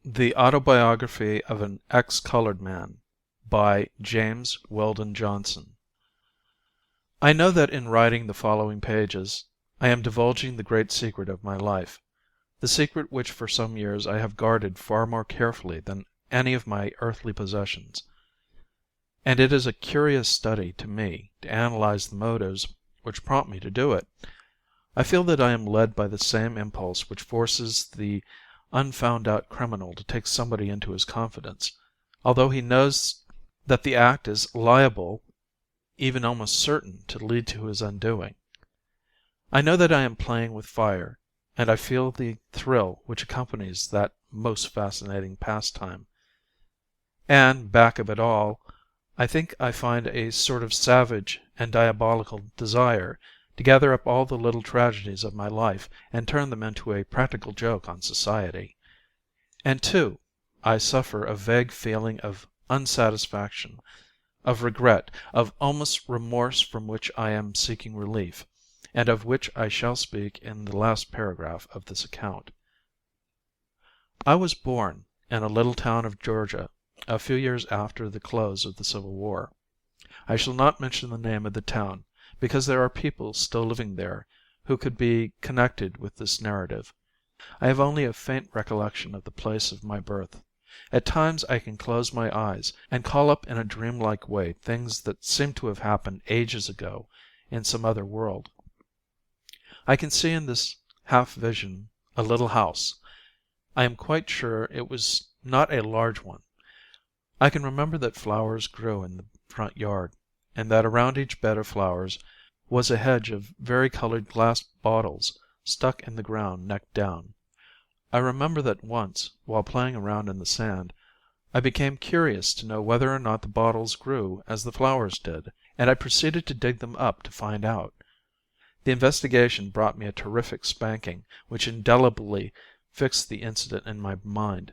The Autobiography of an Ex-Colored Man by James Weldon Johnson. I know that in writing the following pages I am divulging the great secret of my life, the secret which for some years I have guarded far more carefully than any of my earthly possessions, and it is a curious study to me to analyze the motives which prompt me to do it. I feel that I am led by the same impulse which forces the unfound-out criminal to take somebody into his confidence, although he knows that the act is liable, even almost certain, to lead to his undoing. I know that I am playing with fire, and I feel the thrill which accompanies that most fascinating pastime. And, back of it all, I think I find a sort of savage and diabolical desire to gather up all the little tragedies of my life and turn them into a practical joke on society. And, too, I suffer a vague feeling of unsatisfaction, of regret, of almost remorse from which I am seeking relief, and of which I shall speak in the last paragraph of this account. I was born in a little town of Georgia a few years after the close of the Civil War. I shall not mention the name of the town, because there are people still living there who could be connected with this narrative. I have only a faint recollection of the place of my birth. At times I can close my eyes and call up in a dreamlike way things that seem to have happened ages ago in some other world. I can see in this half vision a little house. I am quite sure it was not a large one. I can remember that flowers grew in the front yard, and that around each bed of flowers was a hedge of vari-colored glass bottles stuck in the ground neck down. I remember that once, while playing around in the sand, I became curious to know whether or not the bottles grew as the flowers did, and I proceeded to dig them up to find out. The investigation brought me a terrific spanking, which indelibly fixed the incident in my mind.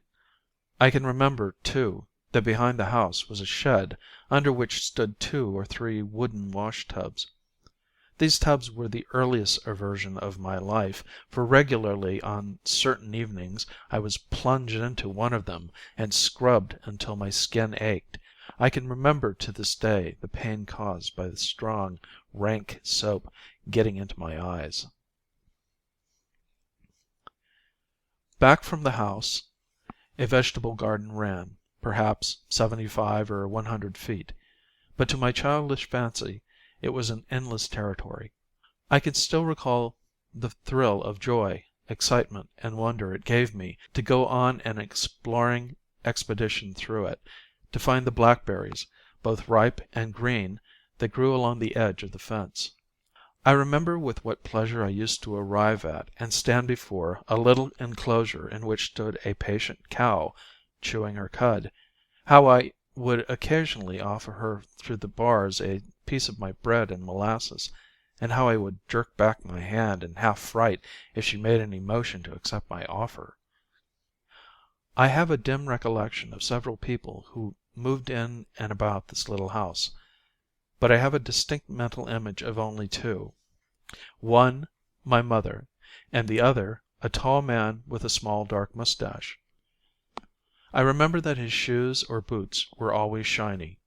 I can remember, too, that behind the house was a shed under which stood 2 or 3 wooden wash tubs. These tubs were the earliest aversion of my life, for regularly on certain evenings I was plunged into one of them and scrubbed until my skin ached. I can remember to this day the pain caused by the strong, rank soap getting into my eyes. Back from the house a vegetable garden ran, perhaps 75 or 100 feet, but to my childish fancy it was an endless territory. I can still recall the thrill of joy, excitement, and wonder it gave me to go on an exploring expedition through it, to find the blackberries, both ripe and green, that grew along the edge of the fence. I remember with what pleasure I used to arrive at and stand before a little enclosure in which stood a patient cow, chewing her cud, how I would occasionally offer her through the bars a piece of my bread and molasses, and how I would jerk back my hand in half fright if she made any motion to accept my offer. I have a dim recollection of several people who moved in and about this little house, but I have a distinct mental image of only 2. One, my mother, and the other, a tall man with a small dark mustache. I remember that his shoes or boots were always shiny,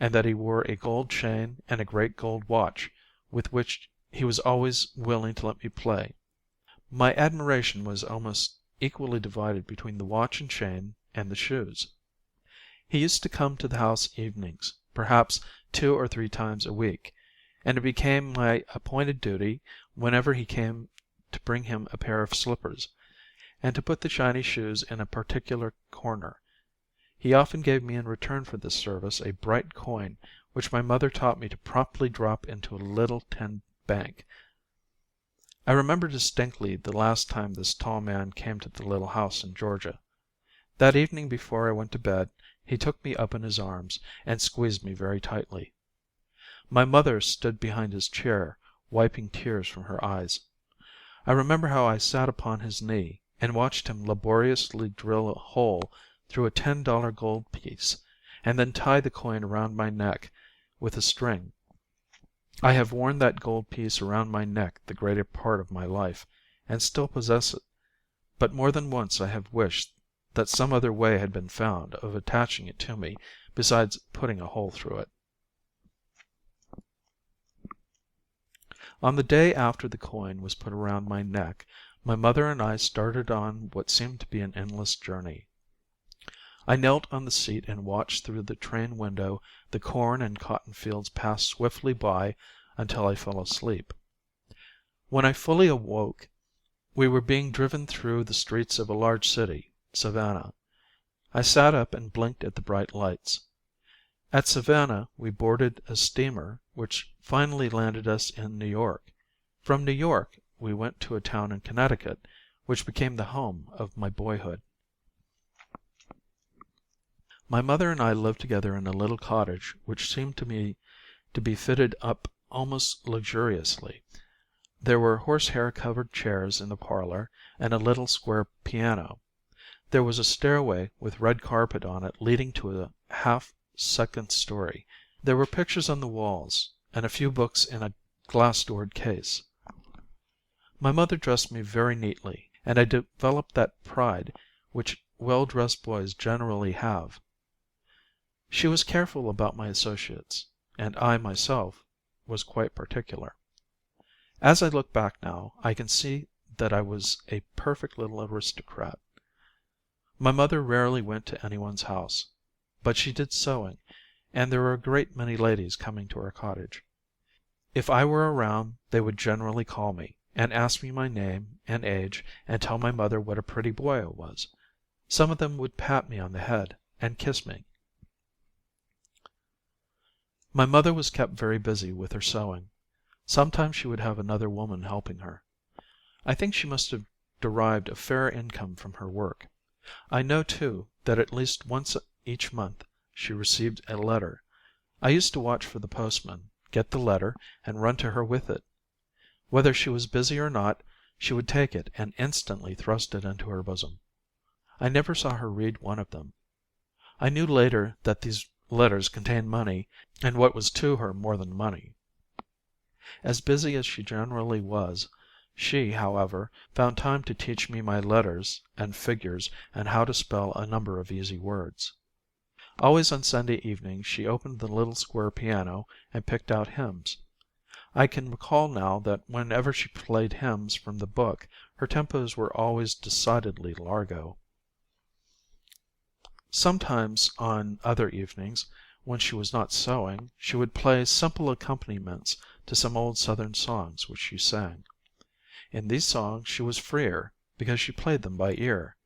and that he wore a gold chain and a great gold watch, with which he was always willing to let me play. My admiration was almost equally divided between the watch and chain and the shoes. He used to come to the house evenings, perhaps 2 or 3 times a week, and it became my appointed duty, whenever he came, to bring him a pair of slippers, and to put the shiny shoes in a particular corner. He often gave me in return for this service a bright coin, which my mother taught me to promptly drop into a little tin bank. I remember distinctly the last time this tall man came to the little house in Georgia. That evening before I went to bed he took me up in his arms and squeezed me very tightly. My mother stood behind his chair, wiping tears from her eyes. I remember how I sat upon his knee and watched him laboriously drill a hole through a $10 gold piece, and then tie the coin around my neck with a string. I have worn that gold piece around my neck the greater part of my life, and still possess it, but more than once I have wished that some other way had been found of attaching it to me besides putting a hole through it. On the day after the coin was put around my neck, my mother and I started on what seemed to be an endless journey. I knelt on the seat and watched through the train window the corn and cotton fields pass swiftly by until I fell asleep. When I fully awoke, we were being driven through the streets of a large city, Savannah. I sat up and blinked at the bright lights. At Savannah we boarded a steamer which finally landed us in New York. From New York we went to a town in Connecticut which became the home of my boyhood. My mother and I lived together in a little cottage which seemed to me to be fitted up almost luxuriously. There were horsehair covered chairs in the parlor and a little square piano. There was a stairway with red carpet on it leading to a half second story. There were pictures on the walls and a few books in a glass-doored case. My mother dressed me very neatly, and I developed that pride which well-dressed boys generally have. She was careful about my associates, and I myself was quite particular. As I look back now, I can see that I was a perfect little aristocrat. My mother rarely went to anyone's house, but she did sewing, and there were a great many ladies coming to our cottage. If I were around they would generally call me, and ask me my name and age, and tell my mother what a pretty boy I was. Some of them would pat me on the head and kiss me. My mother was kept very busy with her sewing. Sometimes she would have another woman helping her. I think she must have derived a fair income from her work. I know, too, that at least once each month she received a letter. I used to watch for the postman, get the letter, and run to her with it. Whether she was busy or not, she would take it and instantly thrust it into her bosom. I never saw her read one of them. I knew later that these letters contained money, and what was to her more than money. As busy as she generally was, she, however, found time to teach me my letters and figures and how to spell a number of easy words. Always on Sunday evenings she opened the little square piano and picked out hymns. I can recall now that whenever she played hymns from the book her tempos were always decidedly largo. Sometimes on other evenings, when she was not sewing, she would play simple accompaniments to some old Southern songs which she sang. In these songs she was freer, because she played them by ear.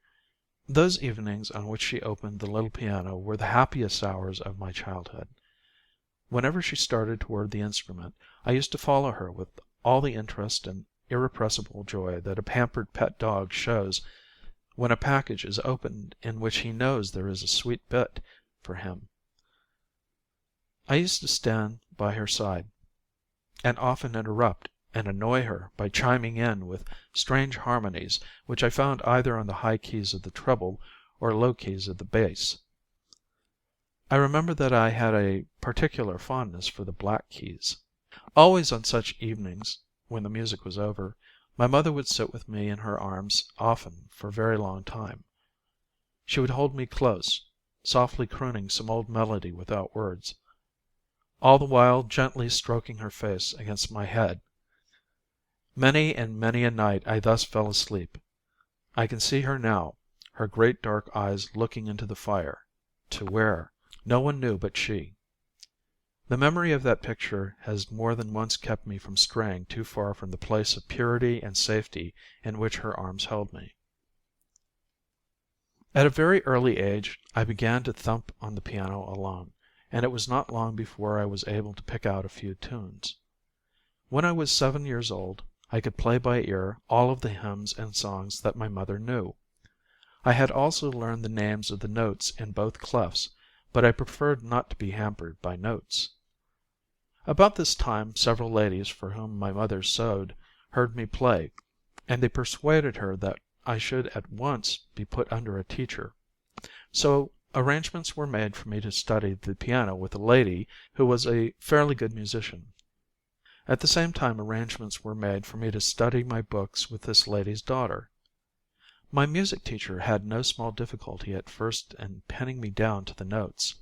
Those evenings on which she opened the little piano were the happiest hours of my childhood. Whenever she started toward the instrument, I used to follow her with all the interest and irrepressible joy that a pampered pet dog shows when a package is opened in which he knows there is a sweet bit for him. I used to stand by her side, and often interrupt and annoy her by chiming in with strange harmonies which I found either on the high keys of the treble or low keys of the bass. I remember that I had a particular fondness for the black keys. Always on such evenings, when the music was over, my mother would sit with me in her arms, often for a very long time. She would hold me close, softly crooning some old melody without words, all the while gently stroking her face against my head. Many and many a night I thus fell asleep. I can see her now, her great dark eyes looking into the fire. To where? No one knew but she. The memory of that picture has more than once kept me from straying too far from the place of purity and safety in which her arms held me. At a very early age I began to thump on the piano alone, and it was not long before I was able to pick out a few tunes. When I was 7 years old I could play by ear all of the hymns and songs that my mother knew. I had also learned the names of the notes in both clefs, but I preferred not to be hampered by notes. About this time several ladies for whom my mother sewed heard me play, and they persuaded her that I should at once be put under a teacher. So arrangements were made for me to study the piano with a lady who was a fairly good musician. At the same time arrangements were made for me to study my books with this lady's daughter. My music teacher had no small difficulty at first in pinning me down to the notes.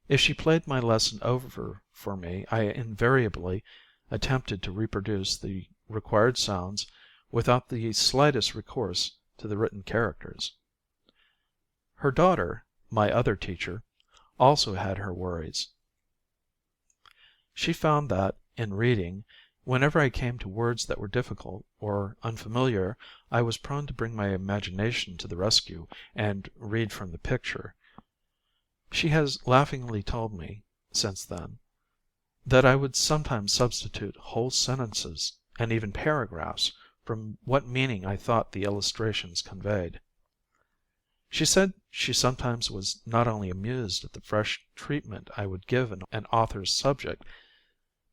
If she played my lesson over for me, I invariably attempted to reproduce the required sounds without the slightest recourse to the written characters. Her daughter, my other teacher, also had her worries. She found that, in reading, whenever I came to words that were difficult or unfamiliar, I was prone to bring my imagination to the rescue and read from the picture. She has laughingly told me, since then, that I would sometimes substitute whole sentences, and even paragraphs, from what meaning I thought the illustrations conveyed. She said she sometimes was not only amused at the fresh treatment I would give an author's subject,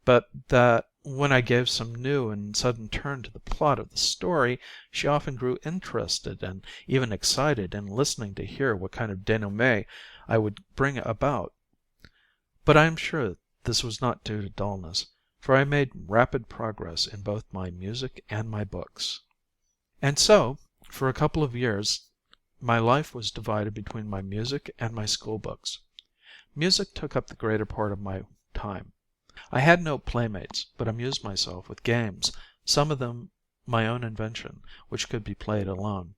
but that when I gave some new and sudden turn to the plot of the story, she often grew interested and even excited in listening to hear what kind of denouement I would bring about. But I am sure this was not due to dullness, for I made rapid progress in both my music and my books. And so, for a couple of years, my life was divided between my music and my school books. Music took up the greater part of my time. I had no playmates, but amused myself with games, some of them my own invention, which could be played alone.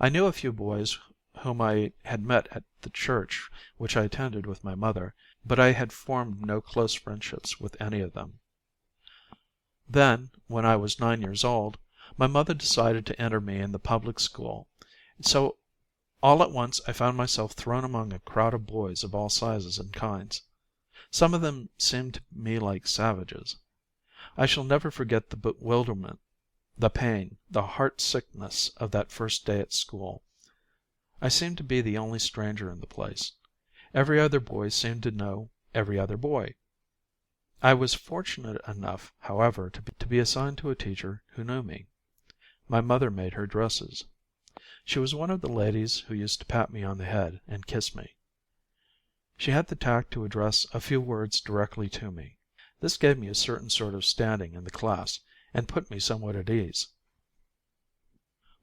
I knew a few boys whom I had met at the church which I attended with my mother, but I had formed no close friendships with any of them. Then, when I was 9 years old, my mother decided to enter me in the public school, so all at once I found myself thrown among a crowd of boys of all sizes and kinds. Some of them seemed to me like savages. I shall never forget the bewilderment, the pain, the heart-sickness of that first day at school. I seemed to be the only stranger in the place. Every other boy seemed to know every other boy. I was fortunate enough, however, to be assigned to a teacher who knew me. My mother made her dresses. She was one of the ladies who used to pat me on the head and kiss me. She had the tact to address a few words directly to me. This gave me a certain sort of standing in the class, and put me somewhat at ease.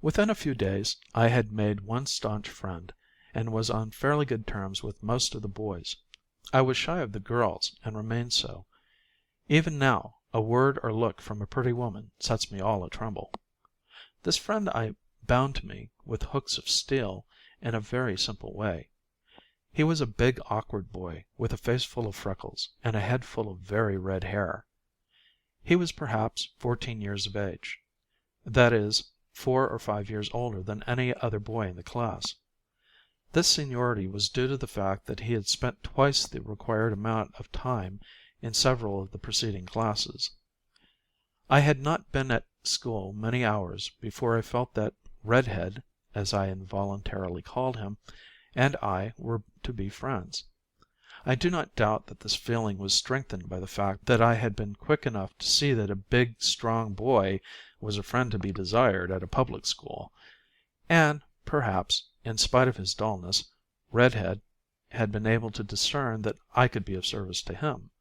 Within a few days I had made one staunch friend, and was on fairly good terms with most of the boys. I was shy of the girls, and remained so. Even now, a word or look from a pretty woman sets me all a tremble. This friend I bound to me with hooks of steel in a very simple way. He was a big awkward boy, with a face full of freckles, and a head full of very red hair. He was perhaps 14 years of age. That is, 4 or 5 years older than any other boy in the class. This seniority was due to the fact that he had spent twice the required amount of time in several of the preceding classes. I had not been at school many hours before I felt that Redhead, as I involuntarily called him, and I were to be friends. I do not doubt that this feeling was strengthened by the fact that I had been quick enough to see that a big, strong boy was a friend to be desired at a public school, and, perhaps, in spite of his dullness, Redhead had been able to discern that I could be of service to him.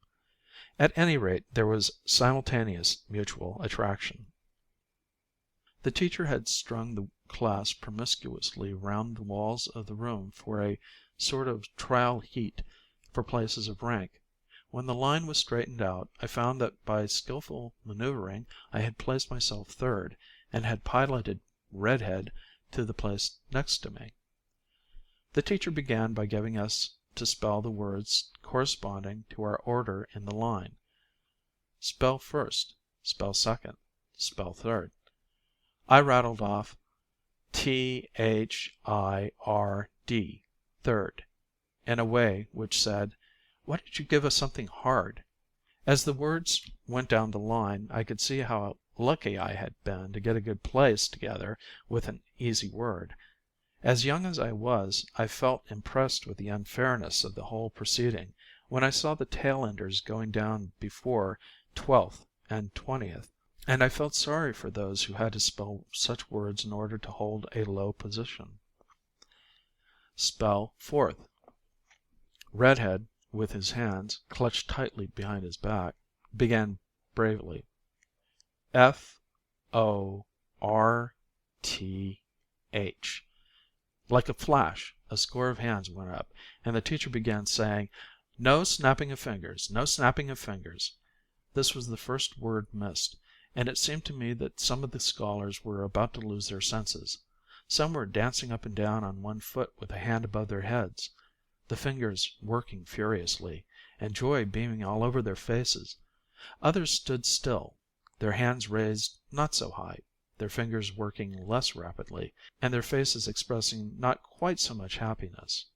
At any rate, there was simultaneous mutual attraction. The teacher had strung the class promiscuously round the walls of the room for a sort of trial heat for places of rank. When the line was straightened out, I found that by skilful manoeuvring I had placed myself third, and had piloted Redhead to the place next to me. The teacher began by giving us to spell the words corresponding to our order in the line. Spell first, spell second, spell third. I rattled off THIRD, third, in a way which said, "Why don't you give us something hard?" As the words went down the line, I could see how lucky I had been to get a good place together with an easy word. As young as I was, I felt impressed with the unfairness of the whole proceeding when I saw the tail-enders going down before 12th and 20th, and I felt sorry for those who had to spell such words in order to hold a low position. Spell fourth. Redhead, with his hands clutched tightly behind his back, began bravely. FORTH. H. Like a flash, a score of hands went up, and the teacher began saying, "No snapping of fingers, no snapping of fingers." This was the first word missed, and it seemed to me that some of the scholars were about to lose their senses. Some were dancing up and down on one foot with a hand above their heads, the fingers working furiously, and joy beaming all over their faces. Others stood still, their hands raised not so high, their fingers working less rapidly, and their faces expressing not quite so much happiness.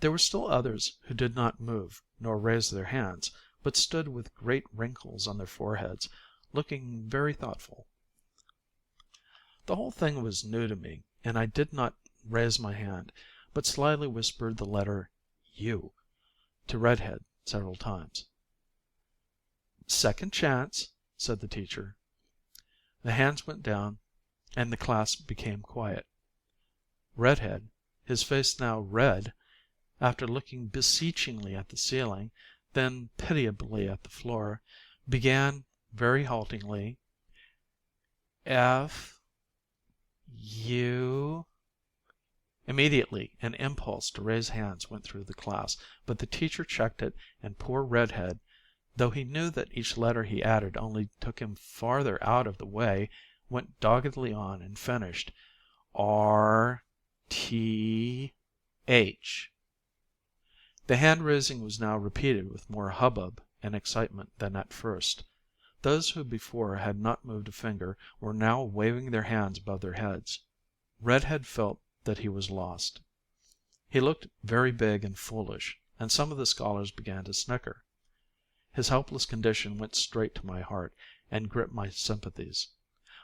There were still others who did not move nor raise their hands, but stood with great wrinkles on their foreheads, looking very thoughtful. The whole thing was new to me, and I did not raise my hand, but slyly whispered the letter U to Redhead several times. "Second chance," said the teacher. The hands went down, and the class became quiet. Redhead, his face now red, after looking beseechingly at the ceiling, then pitiably at the floor, began very haltingly, "F U." Immediately an impulse to raise hands went through the class, but the teacher checked it, and poor Redhead, though he knew that each letter he added only took him farther out of the way, went doggedly on and finished R T H. The hand raising was now repeated with more hubbub and excitement than at first. Those who before had not moved a finger were now waving their hands above their heads. Redhead felt that he was lost. He looked very big and foolish, and some of the scholars began to snicker. His helpless condition went straight to my heart, and gripped my sympathies.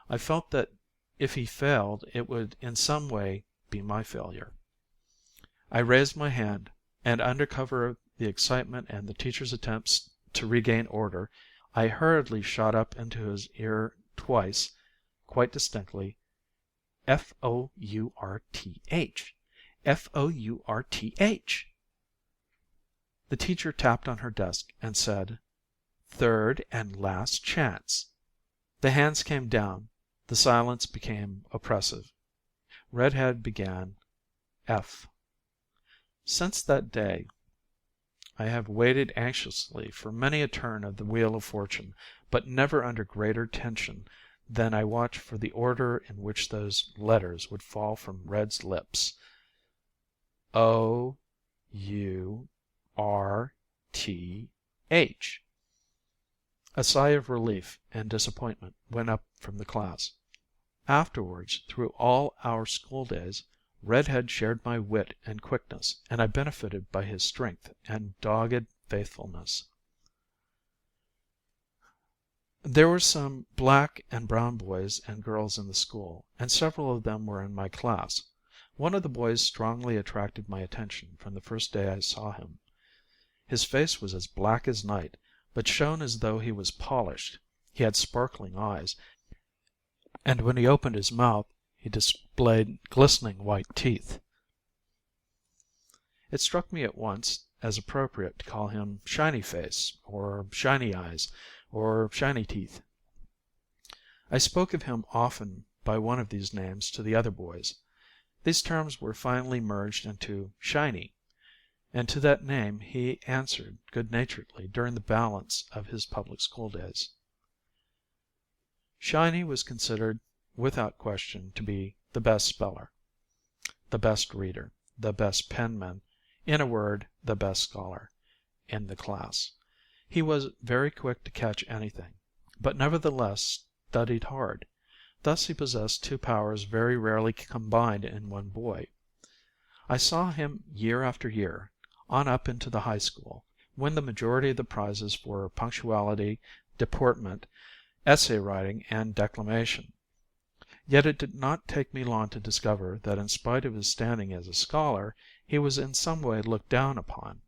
I felt that if he failed it would in some way be my failure. I raised my hand, and under cover of the excitement and the teacher's attempts to regain order, I hurriedly shot up into his ear twice, quite distinctly, "F-O-U-R-T-H! F-O-U-R-T-H!" The teacher tapped on her desk and said, "Third and last chance." The hands came down. The silence became oppressive. Redhead began F. Since that day I have waited anxiously for many a turn of the wheel of fortune, but never under greater tension than I watched for the order in which those letters would fall from Red's lips. O-U-R-T-H. A sigh of relief and disappointment went up from the class. Afterwards, through all our school days, Redhead shared my wit and quickness, and I benefited by his strength and dogged faithfulness. There were some black and brown boys and girls in the school, and several of them were in my class. One of the boys strongly attracted my attention from the first day I saw him. His face was as black as night, but shone as though he was polished. He had sparkling eyes, and when he opened his mouth he displayed glistening white teeth. It struck me at once as appropriate to call him Shiny Face, or Shiny Eyes, or Shiny Teeth. I spoke of him often by one of these names to the other boys. These terms were finally merged into Shiny, and to that name he answered good-naturedly during the balance of his public school days. Shiny was considered without question to be the best speller, the best reader, the best penman, in a word, the best scholar, in the class. He was very quick to catch anything, but nevertheless studied hard. Thus he possessed two powers very rarely combined in one boy. I saw him year after year, on up into the high school, win the majority of the prizes for punctuality, deportment, essay writing, and declamation. Yet it did not take me long to discover that in spite of his standing as a scholar, he was in some way looked down upon.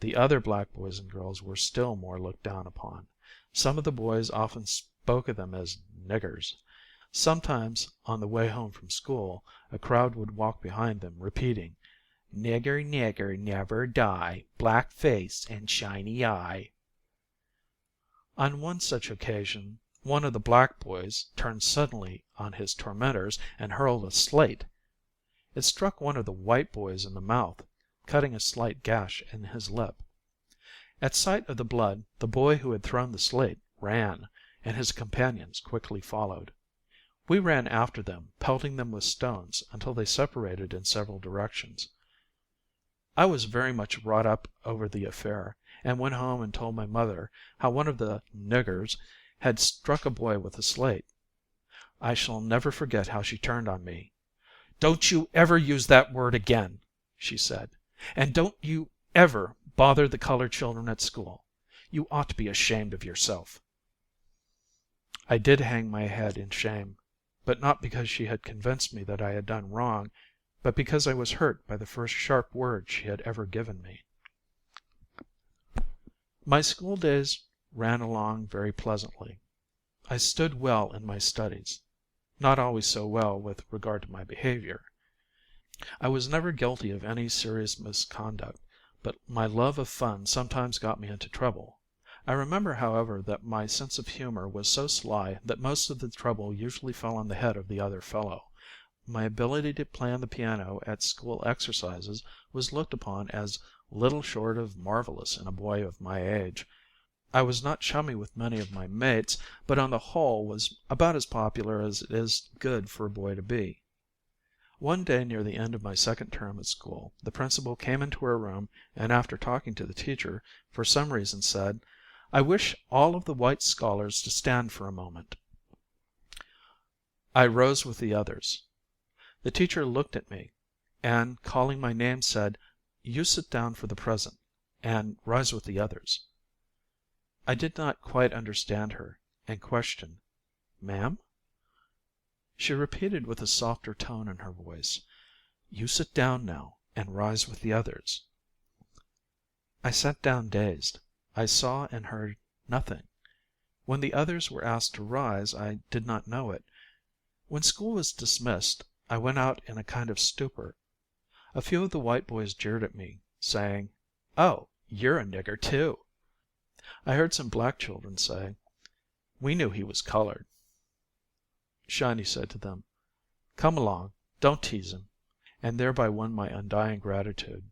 The other black boys and girls were still more looked down upon. Some of the boys often spoke of them as niggers. Sometimes, on the way home from school, a crowd would walk behind them, repeating, "Nigger, nigger, never die, black face and shiny eye." On one such occasion one of the black boys turned suddenly on his tormentors and hurled a slate. It struck one of the white boys in the mouth, cutting a slight gash in his lip. At sight of the blood, the boy who had thrown the slate ran, and his companions quickly followed. We ran after them, pelting them with stones until they separated in several directions. I was very much wrought up over the affair, and went home and told my mother how one of the "niggers" had struck a boy with a slate. I shall never forget how she turned on me. "Don't you ever use that word again," she said, "and don't you ever bother the colored children at school. You ought to be ashamed of yourself." I did hang my head in shame, but not because she had convinced me that I had done wrong, but because I was hurt by the first sharp word she had ever given me. My school days ran along very pleasantly. I stood well in my studies, not always so well with regard to my behavior. I was never guilty of any serious misconduct, but my love of fun sometimes got me into trouble. I remember, however, that my sense of humor was so sly that most of the trouble usually fell on the head of the other fellow. My ability to play on the piano at school exercises was looked upon as little short of marvelous in a boy of my age. I was not chummy with many of my mates, but on the whole was about as popular as it is good for a boy to be. One day near the end of my second term at school, the principal came into her room, and after talking to the teacher, for some reason said, "I wish all of the white scholars to stand for a moment." I rose with the others. The teacher looked at me, and calling my name said, "You sit down for the present, and rise with the others." I did not quite understand her, and questioned, "Ma'am?" She repeated with a softer tone in her voice, "You sit down now, and rise with the others." I sat down dazed. I saw and heard nothing. When the others were asked to rise, I did not know it. When school was dismissed, I went out in a kind of stupor. A few of the white boys jeered at me, saying, "Oh, you're a nigger too." I heard some black children say, "We knew he was colored." Shiny said to them, "Come along, don't tease him," and thereby won my undying gratitude.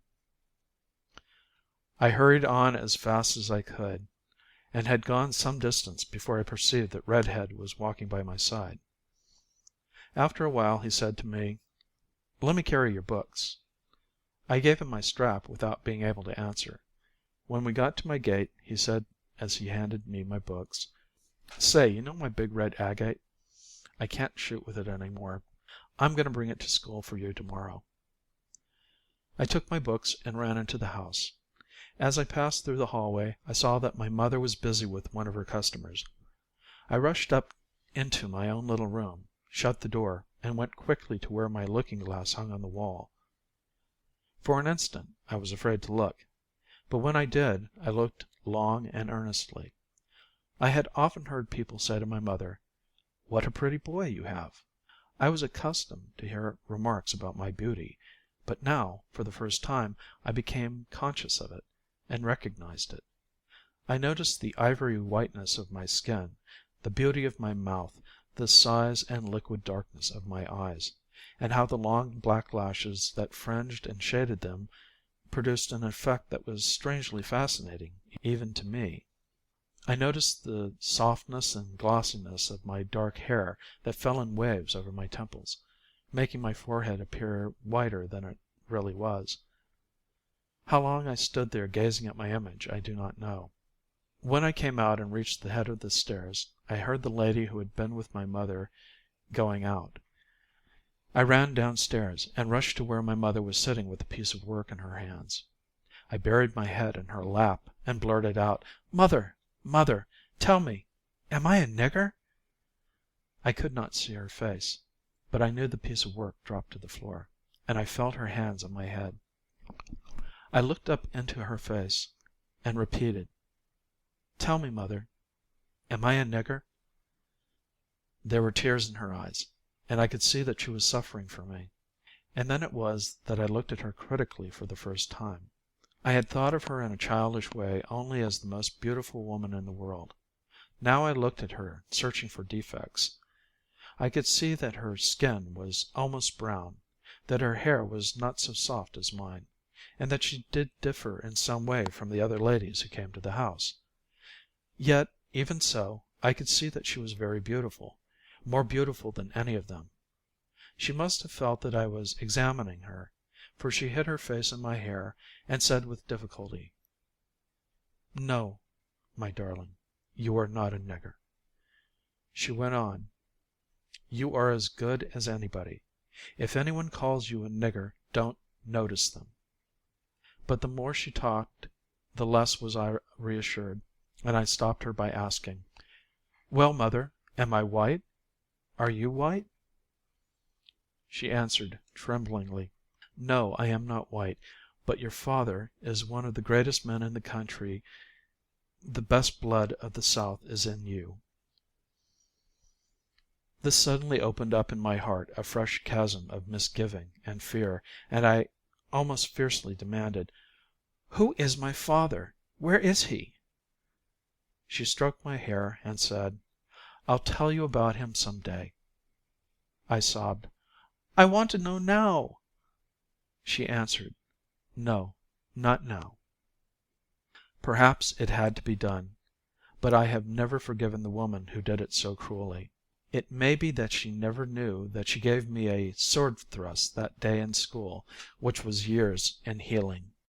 I hurried on as fast as I could, and had gone some distance before I perceived that Redhead was walking by my side. After a while he said to me, "Let me carry your books." I gave him my strap without being able to answer. When we got to my gate, he said as he handed me my books, "Say, you know my big red agate? I can't shoot with it any more. I'm going to bring it to school for you tomorrow." I took my books and ran into the house. As I passed through the hallway, I saw that my mother was busy with one of her customers. I rushed up into my own little room, shut the door, and went quickly to where my looking glass hung on the wall. For an instant I was afraid to look, but when I did, I looked long and earnestly. I had often heard people say to my mother, "What a pretty boy you have." I was accustomed to hear remarks about my beauty, but now, for the first time, I became conscious of it, and recognized it. I noticed the ivory whiteness of my skin, the beauty of my mouth, the size and liquid darkness of my eyes, and how the long black lashes that fringed and shaded them produced an effect that was strangely fascinating, even to me. I noticed the softness and glossiness of my dark hair that fell in waves over my temples, making my forehead appear whiter than it really was. How long I stood there gazing at my image I do not know. When I came out and reached the head of the stairs, I heard the lady who had been with my mother going out. I ran downstairs, and rushed to where my mother was sitting with a piece of work in her hands. I buried my head in her lap, and blurted out, "Mother, mother, tell me, am I a nigger?" I could not see her face, but I knew the piece of work dropped to the floor, and I felt her hands on my head. I looked up into her face, and repeated, "Tell me, mother, am I a nigger?" There were tears in her eyes, and I could see that she was suffering for me. And then it was that I looked at her critically for the first time. I had thought of her in a childish way only as the most beautiful woman in the world. Now I looked at her, searching for defects. I could see that her skin was almost brown, that her hair was not so soft as mine, and that she did differ in some way from the other ladies who came to the house. Yet, even so, I could see that she was very beautiful, more beautiful than any of them. She must have felt that I was examining her, for she hid her face in my hair and said with difficulty, "No, my darling, you are not a nigger." She went on, "You are as good as anybody. If anyone calls you a nigger, don't notice them." But the more she talked the less was I reassured, and I stopped her by asking, "Well, mother, am I white? Are you white?" She answered tremblingly, "No, I am not white, but your father is one of the greatest men in the country. The best blood of the South is in you." This suddenly opened up in my heart a fresh chasm of misgiving and fear, and I almost fiercely demanded, "Who is my father? Where is he?" She stroked my hair and said, "I'll tell you about him some day." I sobbed, "I want to know now." She answered, "No, not now." Perhaps it had to be done, but I have never forgiven the woman who did it so cruelly. It may be that she never knew that she gave me a sword thrust that day in school which was years in healing.